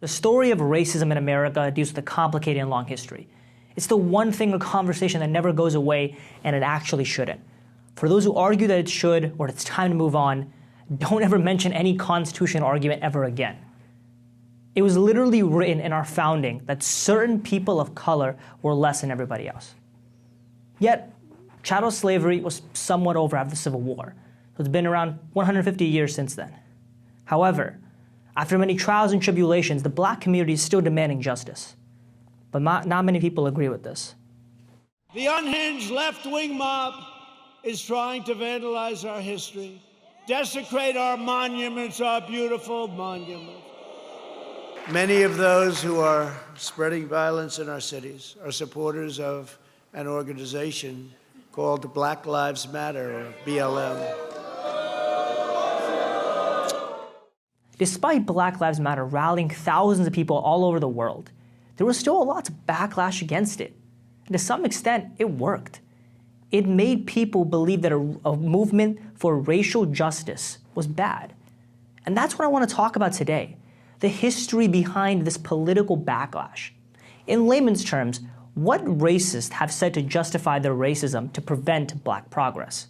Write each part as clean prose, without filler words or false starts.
The story of racism in America deals with a complicated and long history. It's the one thing in conversation that never goes away, and it actually shouldn't. For those who argue that it should, or it's time to move on, don't ever mention any constitutional argument ever again. It was literally written in our founding that certain people of color were less than everybody else. Yet, chattel slavery was somewhat over after the Civil War. So it's been around 150 years since then. However, after many trials and tribulations, the black community is still demanding justice. But not many people agree with this. The unhinged left-wing mob is trying to vandalize our history, desecrate our monuments, our beautiful monuments. Many of those who are spreading violence in our cities are supporters of an organization called Black Lives Matter, or BLM. Despite Black Lives Matter rallying thousands of people all over the world, there was still a lot of backlash against it. And to some extent, it worked. It made people believe that a movement for racial justice was bad. And that's what I want to talk about today, the history behind this political backlash. In layman's terms, what racists have said to justify their racism to prevent black progress?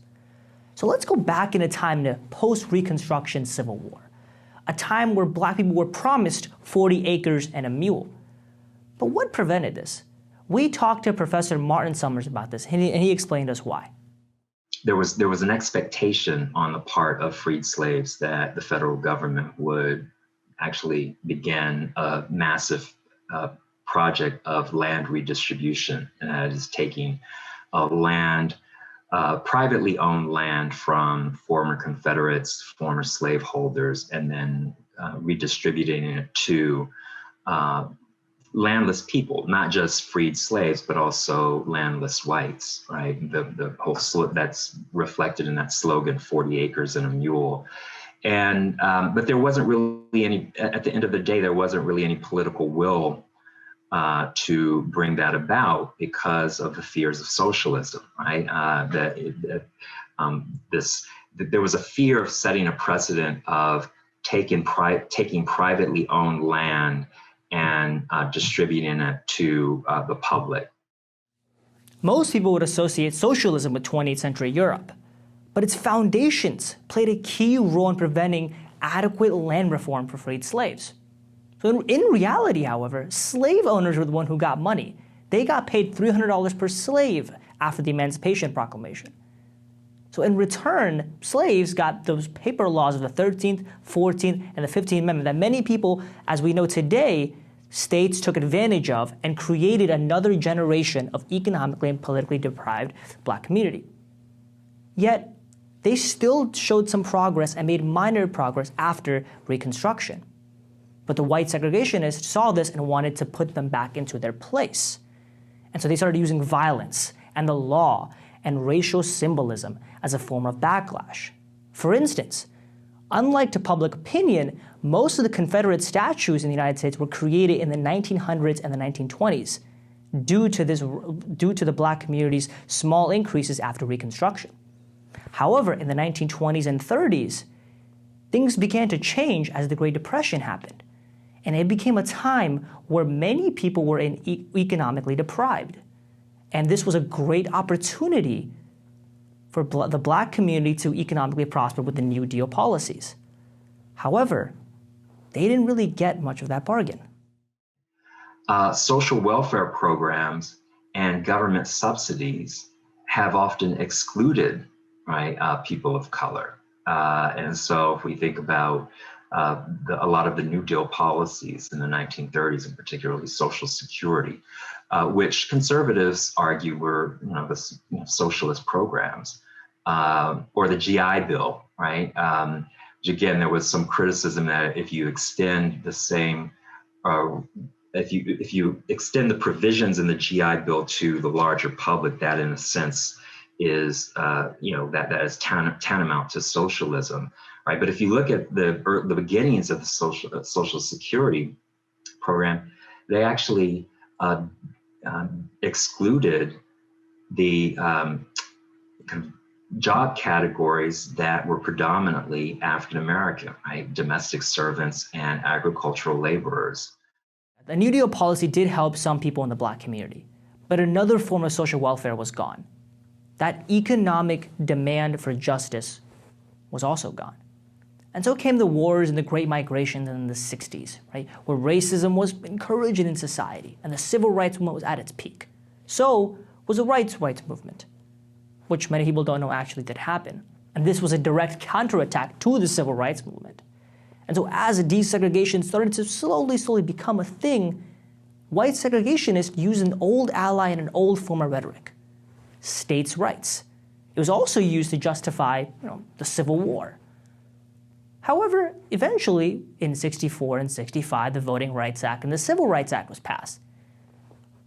So let's go back in a time to post-Reconstruction Civil War, a time where black people were promised 40 acres and a mule. But what prevented this? We talked to Professor Martin Summers about this, and he explained us why. There was an expectation on the part of freed slaves that the federal government would actually begin a massive project of land redistribution, and that is taking privately owned land from former Confederates, former slaveholders, and then redistributing it to landless people, not just freed slaves, but also landless whites, right? The whole that's reflected in that slogan, 40 acres and a mule. And but there wasn't really any, at the end of the day, there wasn't really any political will to bring that about because of the fears of socialism, right? There was a fear of setting a precedent of taking privately owned land and distributing it to the public. Most people would associate socialism with 20th century Europe, but its foundations played a key role in preventing adequate land reform for freed slaves. So in reality, however, slave owners were the one who got money. They got paid $300 per slave after the Emancipation Proclamation. So in return, slaves got those paper laws of the 13th, 14th, and the 15th Amendment that many people, as we know today, states took advantage of and created another generation of economically and politically deprived black community. Yet, they still showed some progress and made minor progress after Reconstruction. But the white segregationists saw this and wanted to put them back into their place. And so they started using violence and the law and racial symbolism as a form of backlash. For instance, unlike to public opinion, most of the Confederate statues in the United States were created in the 1900s and the 1920s due to the black community's small increases after Reconstruction. However, in the 1920s and 30s, things began to change as the Great Depression happened. And it became a time where many people were economically deprived. And this was a great opportunity for the black community to economically prosper with the New Deal policies. However, they didn't really get much of that bargain. Social welfare programs and government subsidies have often excluded, right, people of color. And so if we think about a lot of the New Deal policies in the 1930s, and particularly Social Security, which conservatives argue were, socialist programs, or the GI Bill, right? Which again, there was some criticism that if you extend the same, if you extend the provisions in the GI Bill to the larger public, that in a sense is, that is tantamount to socialism. Right, but if you look at the beginnings of the Social Security program, they actually excluded the job categories that were predominantly African American, right? Domestic servants and agricultural laborers. The New Deal policy did help some people in the black community, but another form of social welfare was gone. That economic demand for justice was also gone. And so came the wars and the Great Migration in the 60s, right, where racism was encouraged in society and the civil rights movement was at its peak. So was the rights movement, which many people don't know actually did happen. And this was a direct counterattack to the civil rights movement. And so as desegregation started to slowly become a thing, white segregationists used an old ally and an old form of rhetoric, states' rights. It was also used to justify, the Civil War. However, eventually, in 64 and 65, the Voting Rights Act and the Civil Rights Act was passed,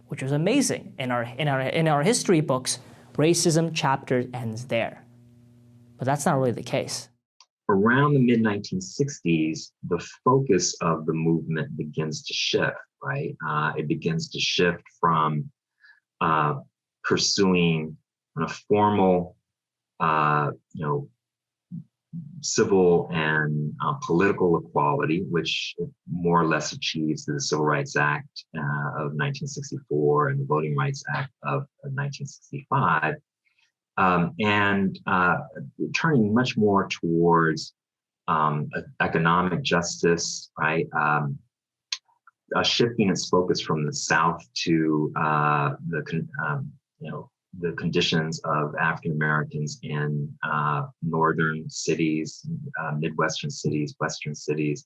which was amazing. In our history books, racism chapter ends there. But that's not really the case. Around the mid-1960s, the focus of the movement begins to shift, right? It begins to shift from pursuing a formal, civil and political equality, which it more or less achieves through the Civil Rights Act of 1964 and the Voting Rights Act of 1965, and turning much more towards economic justice, right? Shifting its focus from the South to the conditions of African Americans in northern cities, Midwestern cities, Western cities.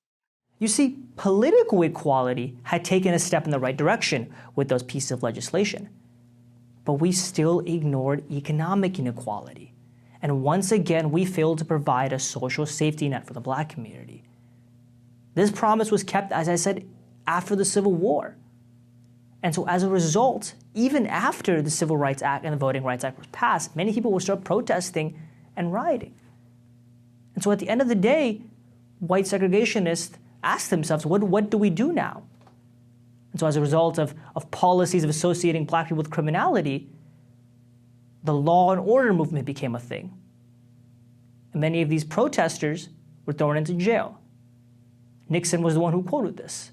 You see, political equality had taken a step in the right direction with those pieces of legislation. But we still ignored economic inequality. And once again, we failed to provide a social safety net for the black community. This promise was kept, as I said, after the Civil War. And so as a result, even after the Civil Rights Act and the Voting Rights Act was passed, many people would start protesting and rioting. And so at the end of the day, white segregationists asked themselves, what do we do now? And so as a result of policies of associating black people with criminality, the law and order movement became a thing. And many of these protesters were thrown into jail. Nixon was the one who quoted this.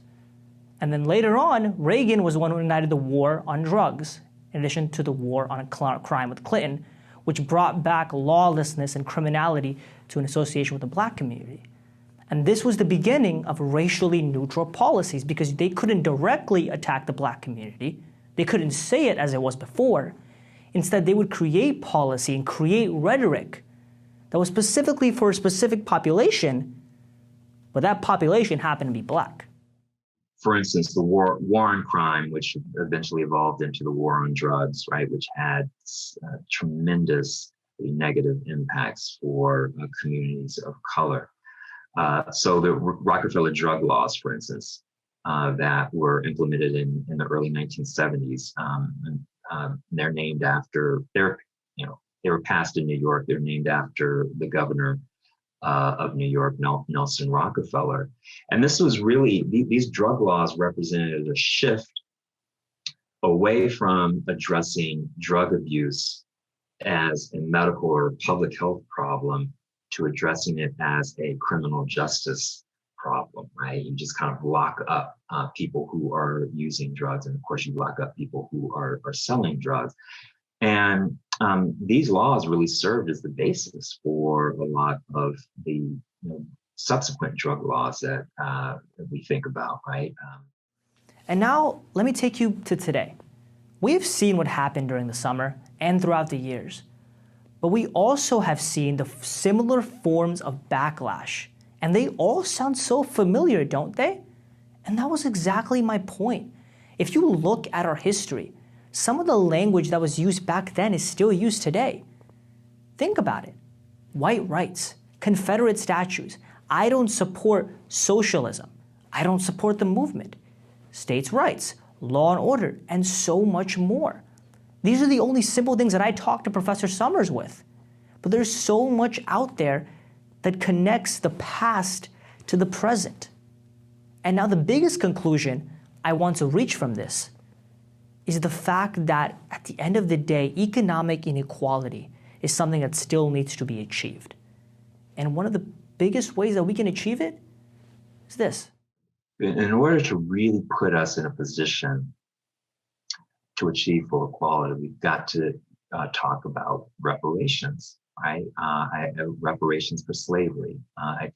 And then later on, Reagan was the one who ignited the war on drugs, in addition to the war on crime with Clinton, which brought back lawlessness and criminality to an association with the black community. And this was the beginning of racially neutral policies because they couldn't directly attack the black community. They couldn't say it as it was before. Instead, they would create policy and create rhetoric that was specifically for a specific population, but that population happened to be black. For instance, the war on crime, which eventually evolved into the war on drugs, right, which had tremendous negative impacts for communities of color. So the Rockefeller drug laws, for instance, that were implemented in the early 1970s, they're named after, they were passed in New York. They're named after the governor of New York, Nelson Rockefeller. And this was really, these drug laws represented a shift away from addressing drug abuse as a medical or public health problem to addressing it as a criminal justice problem, right? You just kind of lock up people who are using drugs. And of course, you lock up people who are selling drugs. And these laws really served as the basis for a lot of the subsequent drug laws that we think about, right? And now let me take you to today. We've seen what happened during the summer and throughout the years, but we also have seen the similar forms of backlash, and they all sound so familiar, don't they? And that was exactly my point. If you look at our history, some of the language that was used back then is still used today. Think about it. White rights, Confederate statues. I don't support socialism. I don't support the movement. States' rights, law and order, and so much more. These are the only simple things that I talk to Professor Summers with. But there's so much out there that connects the past to the present. And now the biggest conclusion I want to reach from this is the fact that at the end of the day, economic inequality is something that still needs to be achieved. And one of the biggest ways that we can achieve it is this: in order to really put us in a position to achieve full equality, we've got to talk about reparations, right? Reparations for slavery. I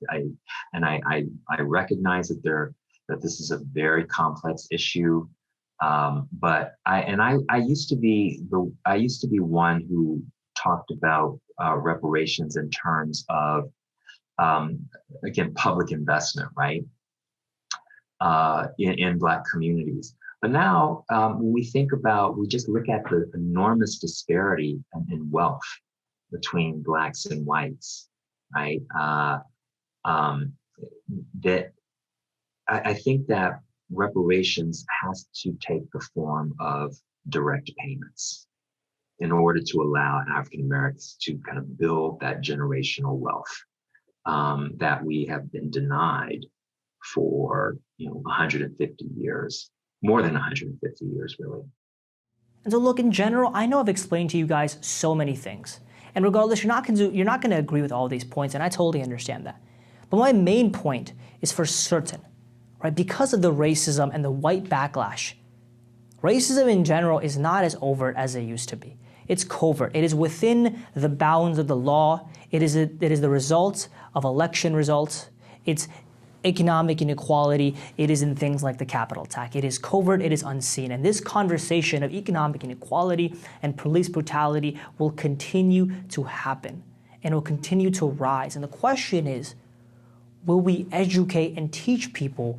recognize that this is a very complex issue, but I used to be one who talked about reparations in terms of again, public investment, right? In Black communities. But now, when we just look at the enormous disparity in wealth between Blacks and whites, right? That I think that reparations has to take the form of direct payments in order to allow African Americans to kind of build that generational wealth that we have been denied for 150 years, more than 150 years, really. And so look, in general, I know I've explained to you guys so many things. And regardless, you're not going to agree with all these points, and I totally understand that. But my main point is for certain, right? Because of the racism and the white backlash, racism in general is not as overt as it used to be. It's covert. It is within the bounds of the law. It is the result of election results. It's economic inequality. It is in things like the Capitol attack. It is covert. It is unseen. And this conversation of economic inequality and police brutality will continue to happen and will continue to rise. And the question is, will we educate and teach people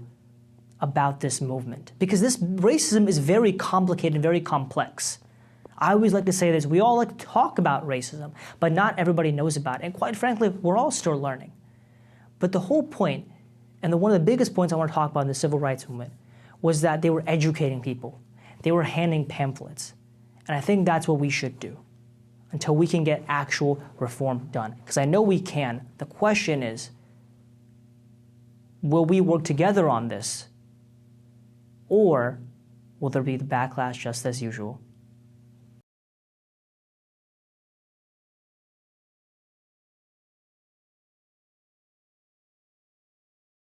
about this movement? Because this racism is very complicated and very complex. I always like to say this, we all like to talk about racism, but not everybody knows about it. And quite frankly, we're all still learning. But the whole point, and one of the biggest points I want to talk about in the civil rights movement, was that they were educating people. They were handing pamphlets. And I think that's what we should do until we can get actual reform done. Because I know we can. The question is, will we work together on this? Or will there be the backlash just as usual?